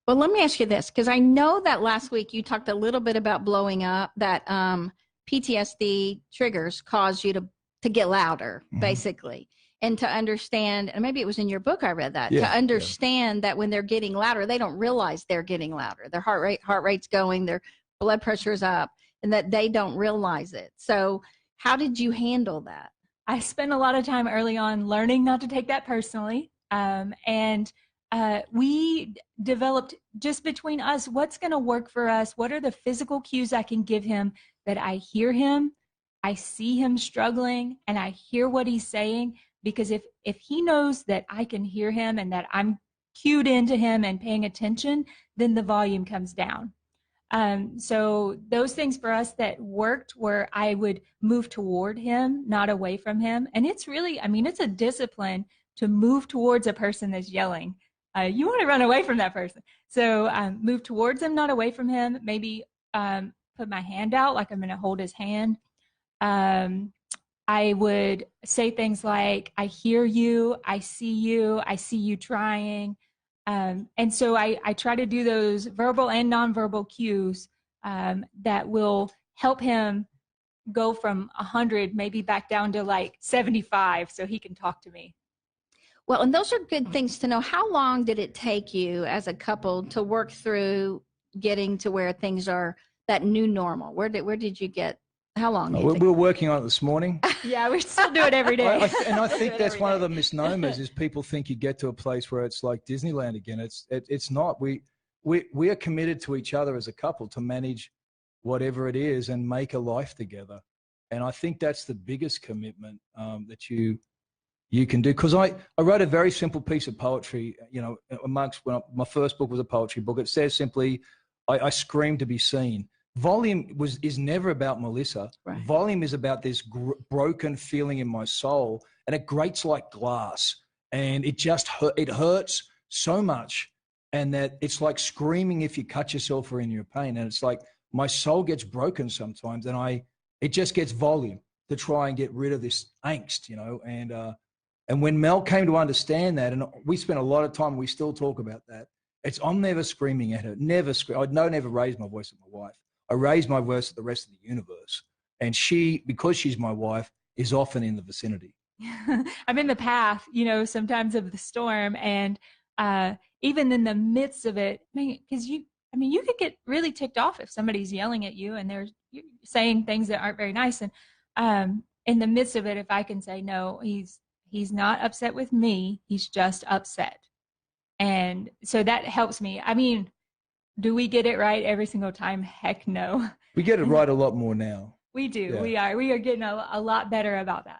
Well, let me ask you this, because I know that last week you talked a little bit about blowing up, that PTSD triggers cause you to get louder, basically, and to understand, and maybe it was in your book I read that, to understand that when they're getting louder, they don't realize they're getting louder. Their heart rate's going, their blood pressure is up, and that they don't realize it. So how did you handle that? I spent a lot of time early on learning not to take that personally. We developed just between us, what's going to work for us? What are the physical cues I can give him that I hear him, I see him struggling, and I hear what he's saying? Because if he knows that I can hear him and that I'm cued into him and paying attention, then the volume comes down. So those things for us that worked were I would move toward him, not away from him. And it's really, I mean, it's a discipline to move towards a person that's yelling. You want to run away from that person. So move towards him, not away from him. Maybe put my hand out like I'm going to hold his hand. I would say things like, I hear you, I see you trying. And so I try to do those verbal and nonverbal cues that will help him go from 100 maybe back down to like 75 so he can talk to me. Well, and those are good things to know. How long did it take you as a couple to work through getting to where things are that new normal? Where did you get? How long? We were working on it this morning. Yeah, we still do it every day. I think that's one of the misnomers is people think you get to a place where it's like Disneyland again. It's not. We are committed to each other as a couple to manage whatever it is and make a life together. And I think that's the biggest commitment that you can do. Because I wrote a very simple piece of poetry, you know, my first book was a poetry book. It says simply, I scream to be seen. Volume is never about Melissa. Right. Volume is about this broken feeling in my soul, and it grates like glass, and it hurts so much, and that it's like screaming if you cut yourself or in your pain, and it's like my soul gets broken sometimes, and it just gets volume to try and get rid of this angst, you know, and when Mel came to understand that, and we spent a lot of time, we still talk about that. I'm never screaming at her, never scream. I never raised my voice at my wife. I raise my voice at the rest of the universe. And she, because she's my wife, is often in the vicinity. I'm in the path, you know, sometimes of the storm. And even in the midst of it, because you could get really ticked off if somebody's yelling at you and they're saying things that aren't very nice. And in the midst of it, if I can say, no, he's not upset with me, he's just upset. And so that helps me. I mean, do we get it right every single time? Heck no. We get it right a lot more now. We do. Yeah. We are getting a lot better about that.